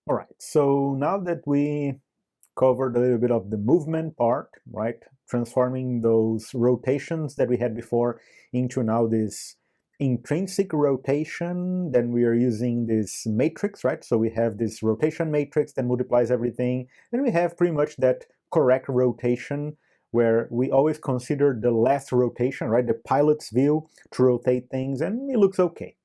All right, so now that we covered a little bit of the movement part, right, transforming those rotations that we had before into now this intrinsic rotation, then we are using this matrix, right? So we have this rotation matrix that multiplies everything, and we have pretty much that correct rotation where we always consider the last rotation, right, the pilot's view to rotate things, and it looks okay.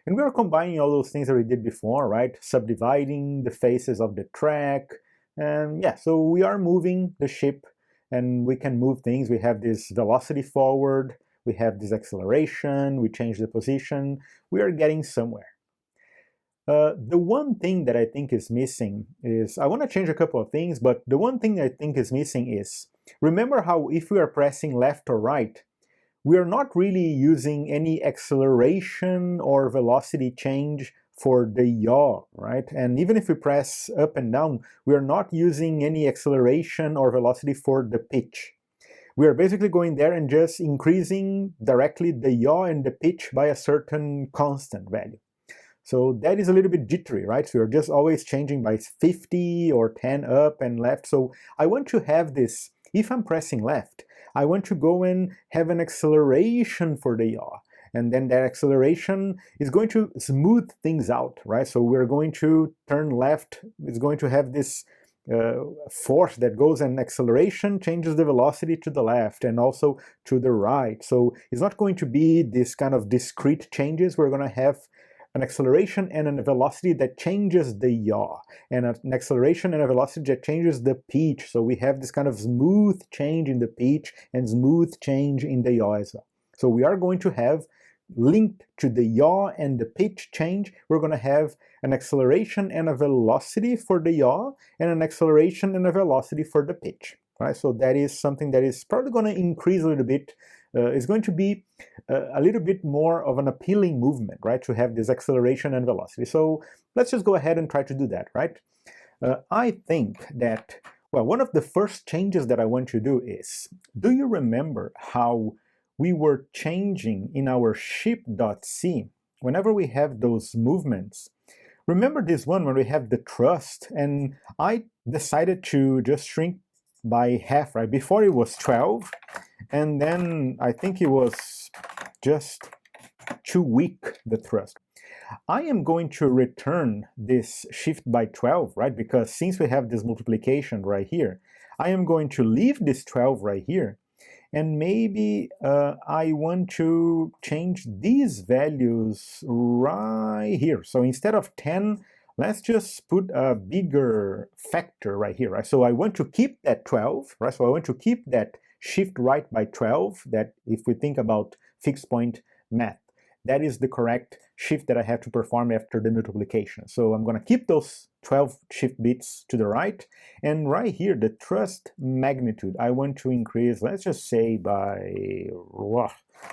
And we are combining all those things that we did before, right? Subdividing the faces of the track. And yeah, so we are moving the ship and we can move things. We have this velocity forward, we have this acceleration, we change the position. We are getting somewhere. The one thing that I think is missing is, I want to change a couple of things, but the one thing I think is missing is, remember how if we are pressing left or right, we are not really using any acceleration or velocity change for the yaw, right? And even if we press up and down, we are not using any acceleration or velocity for the pitch. We are basically going there and just increasing directly the yaw and the pitch by a certain constant value. So that is a little bit jittery, right? So you're just always changing by 50 or 10 up and left. So I want to have this, if I'm pressing left, I want to go and have an acceleration for the yaw. And then that acceleration is going to smooth things out, right? So we're going to turn left. It's going to have this force that goes, and acceleration changes the velocity to the left and also to the right. So it's not going to be this kind of discrete changes. We're going to have an acceleration and a velocity that changes the yaw, and an acceleration and a velocity that changes the pitch. So we have this kind of smooth change in the pitch and smooth change in the yaw as well. So we are going to have, linked to the yaw and the pitch change, we're going to have an acceleration and a velocity for the yaw, and an acceleration and a velocity for the pitch. Right? So that is something that is probably going to increase a little bit. It's going to be a little bit more of an appealing movement, right, to have this acceleration and velocity. So let's just go ahead and try to do that, right? I think that, well, one of the first changes that I want to do is, do you remember how we were changing in our ship.c whenever we have those movements? Remember this one when we have the thrust, and I decided to just shrink by half, right? Before it was 12, and then I think it was just too weak, the thrust. I am going to return this shift by 12, right? Because since we have this multiplication right here, I am going to leave this 12 right here, and maybe I want to change these values right here. So instead of 10, let's just put a bigger factor right here, right? So I want to keep that 12, right? So I want to keep that shift right by 12, that if we think about fixed point math, that is the correct shift that I have to perform after the multiplication. So I'm going to keep those 12 shift bits to the right, and right here, the thrust magnitude, I want to increase, let's just say by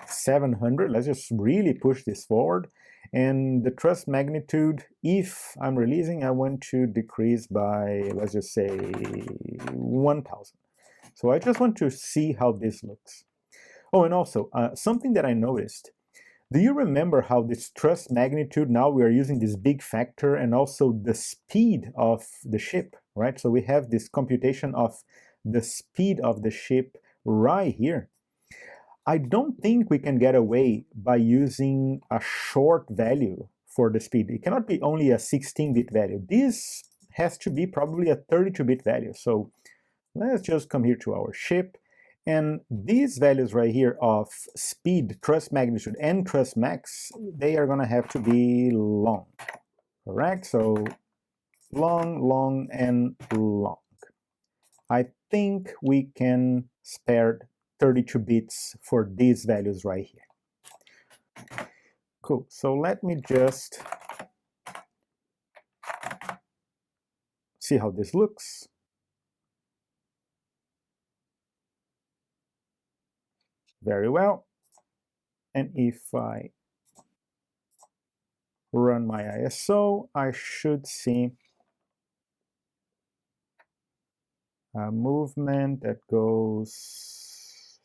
700. Let's just really push this forward. And the thrust magnitude, if I'm releasing, I want to decrease by, let's just say 1000. So I just want to see how this looks. Oh, and also, something that I noticed, do you remember how this thrust magnitude, now we are using this big factor and also the speed of the ship, right? So we have this computation of the speed of the ship right here. I don't think we can get away by using a short value for the speed. It cannot be only a 16-bit value. This has to be probably a 32-bit value. So let's just come here to our ship. And these values right here of speed, thrust magnitude, and thrust max, they are going to have to be long, correct? So long, long, and long. I think we can spare 32 bits for these values right here. Cool. So let me just see how this looks. Very well. And if I run my ISO, I should see a movement that goes,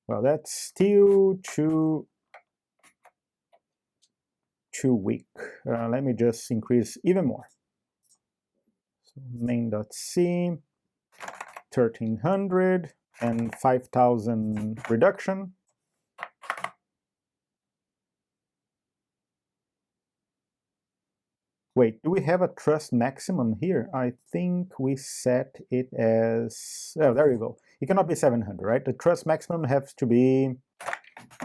well, that's still too weak. let me just increase even more. So main.c, 1300 and 5000 reduction. Wait, do we have a thrust maximum here? I think we set it as, oh, there you go. It cannot be 700, right? The thrust maximum has to be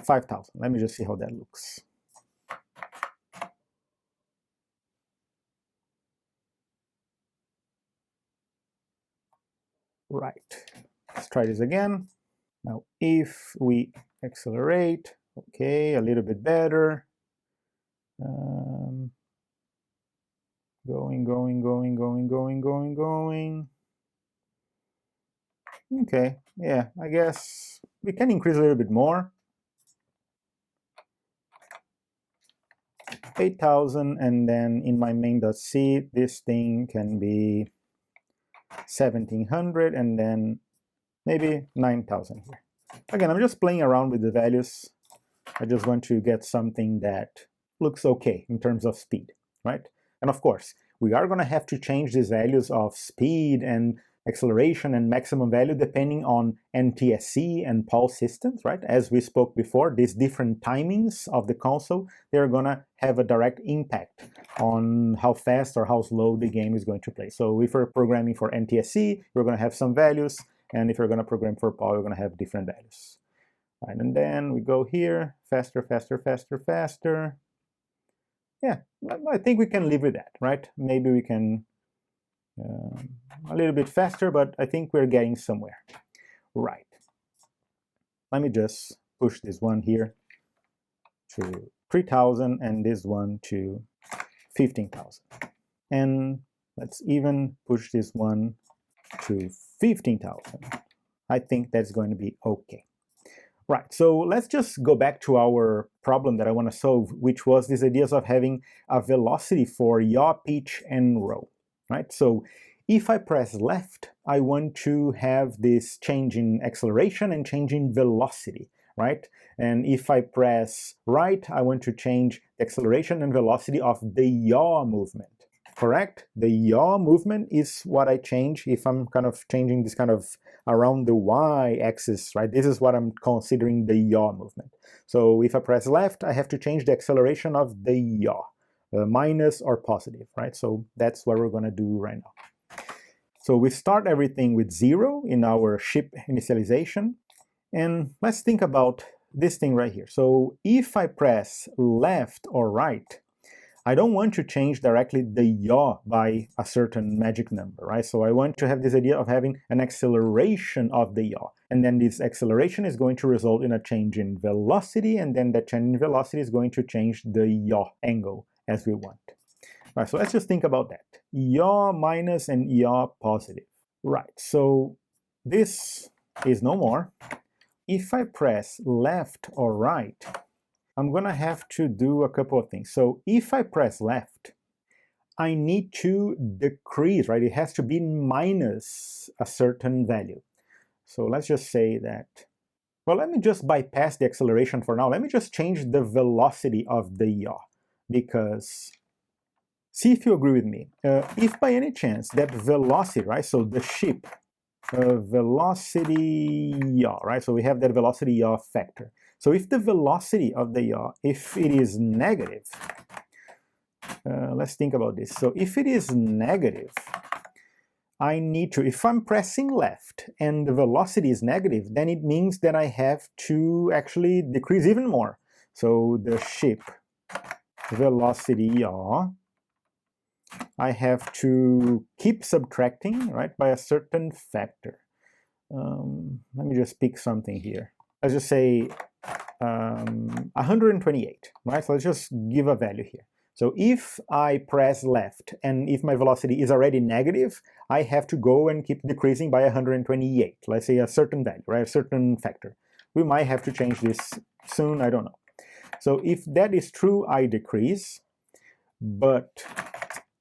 5000. Let me just see how that looks. Right, let's try this again. Now, if we accelerate, okay, a little bit better. Going. Okay, yeah, I guess we can increase a little bit more. 8000, and then in my main.c, this thing can be 1700, and then maybe 9000 here. Again, I'm just playing around with the values. I just want to get something that looks okay in terms of speed, right? And of course, we are going to have to change these values of speed and acceleration and maximum value depending on NTSC and pulse systems, right? As we spoke before, these different timings of the console, they're going to have a direct impact on how fast or how slow the game is going to play. So if we're programming for NTSC, we're going to have some values, and if we're going to program for PAL, we're going to have different values. Right, and then we go here, faster. Yeah, I think we can live with that, right? Maybe we can a little bit faster, but I think we're getting somewhere. Right. Let me just push this one here to 3000 and this one to 15,000. And let's even push this one to 15,000. I think that's going to be okay. Right, so let's just go back to our problem that I want to solve, which was these ideas of having a velocity for yaw, pitch, and roll, right? So if I press left, I want to have this change in acceleration and change in velocity, right? And if I press right, I want to change the acceleration and velocity of the yaw movement. Correct? The yaw movement is what I change if I'm kind of changing this kind of around the y-axis, right? This is what I'm considering the yaw movement. So if I press left, I have to change the acceleration of the yaw, minus or positive, right? So that's what we're going to do right now. So we start everything with 0 in our ship initialization. And let's think about this thing right here. So if I press left or right, I don't want to change directly the yaw by a certain magic number, right? So I want to have this idea of having an acceleration of the yaw. And then this acceleration is going to result in a change in velocity, and then that change in velocity is going to change the yaw angle as we want. All right, so let's just think about that. Yaw minus and yaw positive. Right, so this is no more. If I press left or right, I'm going to have to do a couple of things. So if I press left, I need to decrease, right? It has to be minus a certain value. So let's just say that, well, let me just bypass the acceleration for now. Let me just change the velocity of the yaw, because see if you agree with me. If by any chance that velocity, right? So the ship velocity yaw, right? So we have that velocity yaw factor. So if the velocity of the yaw, if it is negative, let's think about this. So if it is negative, I need to, if I'm pressing left and the velocity is negative, then it means that I have to actually decrease even more. So the ship velocity yaw, I have to keep subtracting, right, by a certain factor. Let me just pick something here. Let's just say 128, right? So let's just give a value here. So if I press left and if my velocity is already negative, I have to go and keep decreasing by 128. Let's say a certain value, right? A certain factor. We might have to change this soon, I don't know. So if that is true, I decrease, but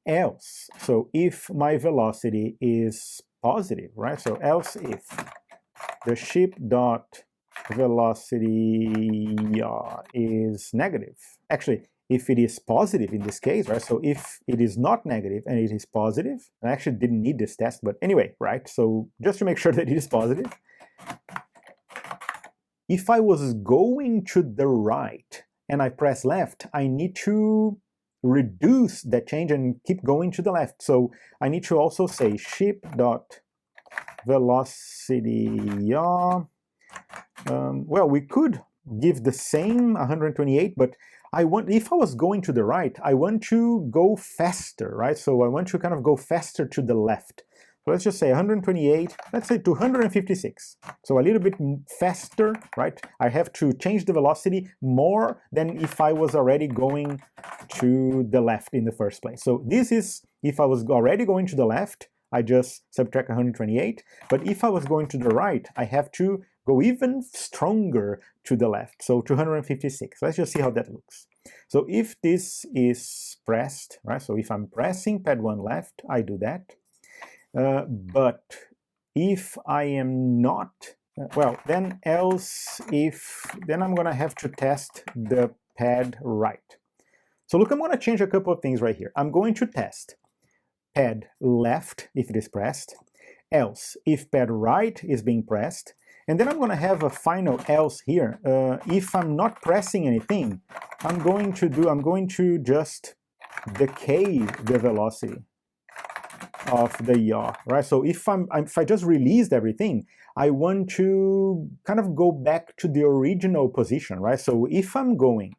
else, so if my velocity is positive, right? So else if the ship dot velocity is negative. Actually, if it is positive in this case, right? So if it is not negative and it is positive, I actually didn't need this test, but anyway, right? So just to make sure that it is positive, if I was going to the right and I press left, I need to reduce that change and keep going to the left. So I need to also say ship.velocity yaw. Well, we could give the same 128, but if I was going to the right, I want to go faster, right? So I want to kind of go faster to the left. So let's just say 128, let's say 256. So a little bit faster, right? I have to change the velocity more than if I was already going to the left in the first place. So this is, if I was already going to the left, I just subtract 128. But if I was going to the right, I have to go even stronger to the left, so 256. Let's just see how that looks. So if this is pressed, right, so if I'm pressing pad 1 left, I do that. But if I am not, well, then I'm gonna have to test the pad right. So look, I'm gonna change a couple of things right here. I'm going to test pad left if it is pressed, else if pad right is being pressed, and then I'm going to have a final else here. If I'm not pressing anything, I'm going to just decay the velocity of the yaw, right? So if I just released everything, I want to kind of go back to the original position, right? So if I'm going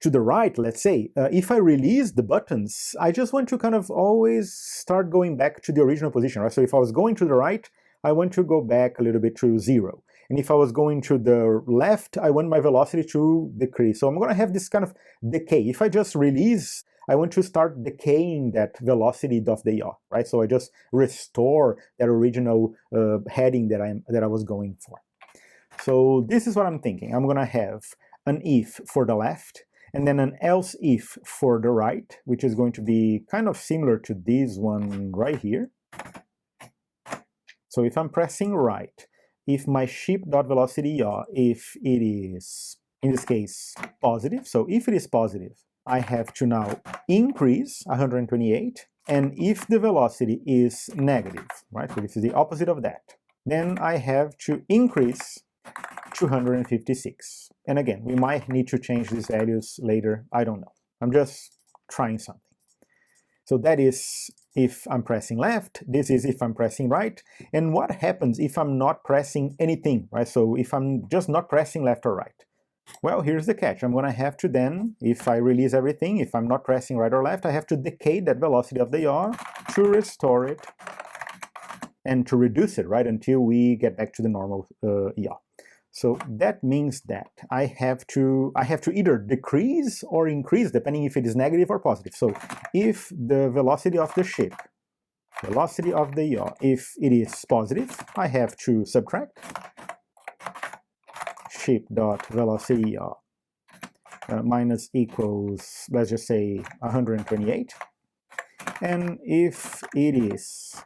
to the right, let's say, if I release the buttons, I just want to kind of always start going back to the original position, right? So if I was going to the right, I want to go back a little bit to 0. And if I was going to the left, I want my velocity to decrease. So I'm going to have this kind of decay. If I just release, I want to start decaying that velocity of the yaw, right? So I just restore that original heading that I was going for. So this is what I'm thinking. I'm going to have an if for the left, and then an else if for the right, which is going to be kind of similar to this one right here. So if I'm pressing right, if my ship.velocity yaw, if it is, in this case, positive, so if it is positive, I have to now increase 128, and if the velocity is negative, right, so this is the opposite of that, then I have to increase 256. And again, we might need to change these values later, I don't know. I'm just trying something. So that is if I'm pressing left, this is if I'm pressing right. And what happens if I'm not pressing anything, right? So if I'm just not pressing left or right. Well, here's the catch. I'm going to have to then, if I release everything, if I'm not pressing right or left, I have to decay that velocity of the yaw to restore it and to reduce it, right, until we get back to the normal yaw. So that means that I have to either decrease or increase, depending if it is negative or positive. So if the velocity of the ship, velocity of the yaw, if it is positive, I have to subtract ship.velocity yaw minus equals, let's just say 128. And if it is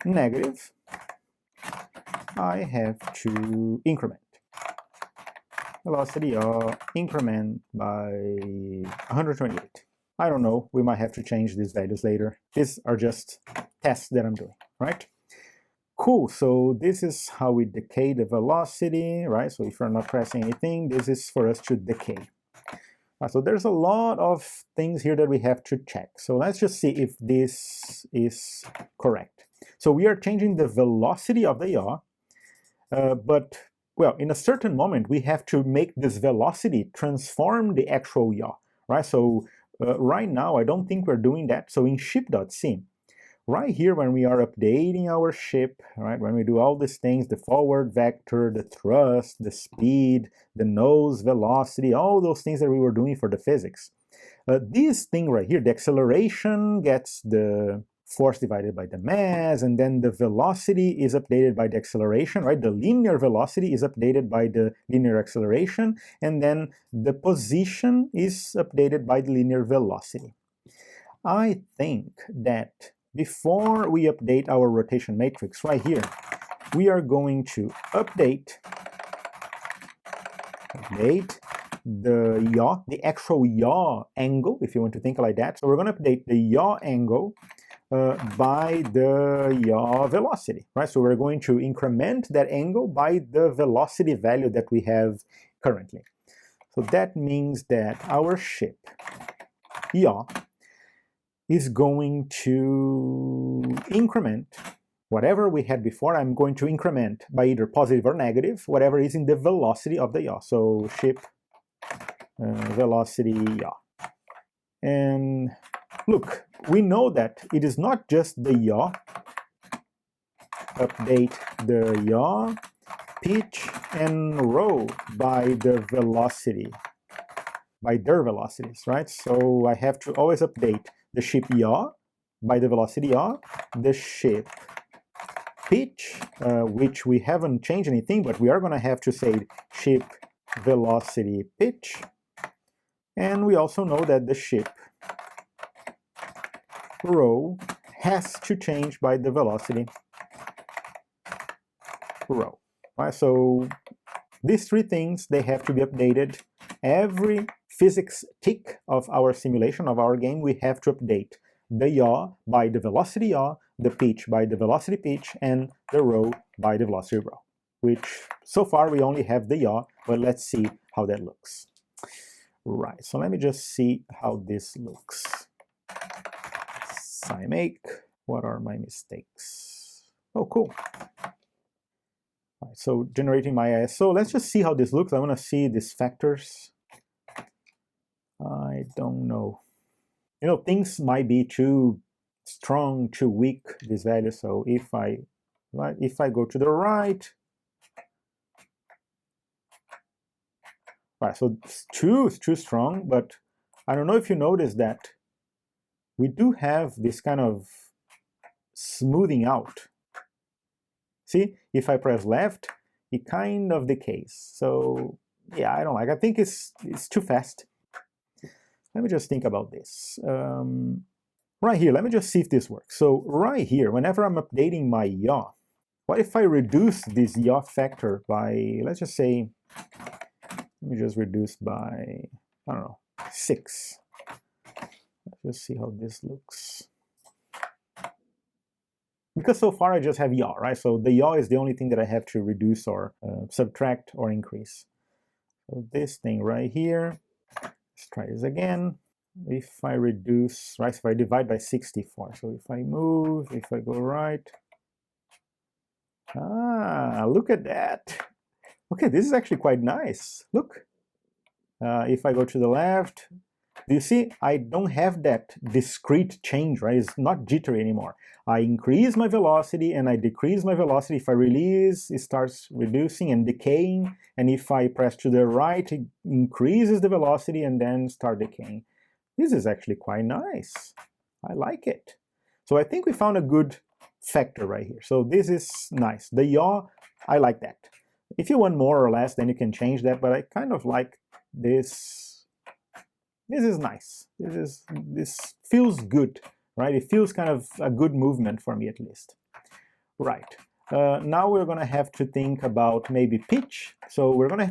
negative, I have to increment velocity yaw, increment by 128. I don't know, we might have to change these values later. These are just tests that I'm doing, right? Cool, so this is how we decay the velocity, right? So if you're not pressing anything, this is for us to decay. So there's a lot of things here that we have to check. So let's just see if this is correct. So we are changing the velocity of the yaw, but, well, in a certain moment, we have to make this velocity transform the actual yaw, right? So right now, I don't think we're doing that. So in ship.sim, right here, when we are updating our ship, right, when we do all these things, the forward vector, the thrust, the speed, the nose velocity, all those things that we were doing for the physics, this thing right here, the acceleration gets the force divided by the mass, and then the velocity is updated by the acceleration, right? The linear velocity is updated by the linear acceleration, and then the position is updated by the linear velocity. I think that before we update our rotation matrix right here, we are going to update update the yaw, the actual yaw angle, if you want to think like that. So we're going to update the yaw angle by the yaw velocity, right? So we're going to increment that angle by the velocity value that we have currently. So that means that our ship, yaw, is going to increment whatever we had before. I'm going to increment by either positive or negative, whatever is in the velocity of the yaw. So ship velocity yaw. And look, we know that it is not just the yaw. Update the yaw, pitch, and row by the velocity, by their velocities, right? So I have to always update the ship yaw by the velocity yaw, the ship pitch, which we haven't changed anything, but we are going to have to say ship velocity pitch. And we also know that the ship row has to change by the velocity row. Right? So these three things, they have to be updated. Every physics tick of our simulation, of our game, we have to update the yaw by the velocity yaw, the pitch by the velocity pitch, and the row by the velocity row, which so far we only have the yaw, but let's see how that looks. Right, so let me just see how this looks. SciMake, what are my mistakes? Oh, cool. All right, so generating my ISO, let's just see how this looks. I want to see these factors. I don't know. You know, things might be too strong, too weak, this value. So if I go to the right, so it's too strong, but I don't know if you notice that we do have this kind of smoothing out. See, if I press left, it kind of decays. So yeah, I don't like. I think it's too fast. Let me just think about this. Right here, let me just see if this works. So right here, whenever I'm updating my yaw, what if I reduce this yaw factor by, let's just say, let me just reduce by, I don't know, 6. Let's just see how this looks. Because so far I just have yaw, right? So the yaw is the only thing that I have to reduce or subtract or increase. So this thing right here, let's try this again. If I reduce, right, so if I divide by 64, so if I move, if I go right, look at that. Okay, this is actually quite nice. Look, if I go to the left, do you see I don't have that discrete change, right? It's not jittery anymore. I increase my velocity and I decrease my velocity. If I release, it starts reducing and decaying. And if I press to the right, it increases the velocity and then start decaying. This is actually quite nice. I like it. So I think we found a good factor right here. So this is nice. The yaw, I like that. If you want more or less, then you can change that, but I kind of like this. This is nice. This feels good, right? It feels kind of a good movement for me at least. Right. Now we're going to have to think about maybe pitch. So we're going to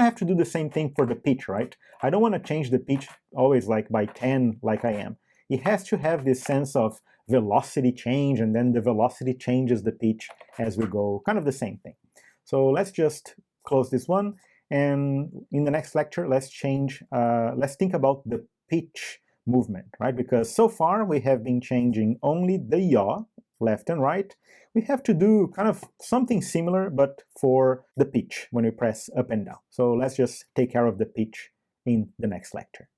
have to do the same thing for the pitch, right? I don't want to change the pitch always like by 10 like I am. It has to have this sense of velocity change, and then the velocity changes the pitch as we go, kind of the same thing. So let's just close this one, and in the next lecture, let's think about the pitch movement, right? Because so far we have been changing only the yaw, left and right. We have to do kind of something similar, but for the pitch when we press up and down. So let's just take care of the pitch in the next lecture.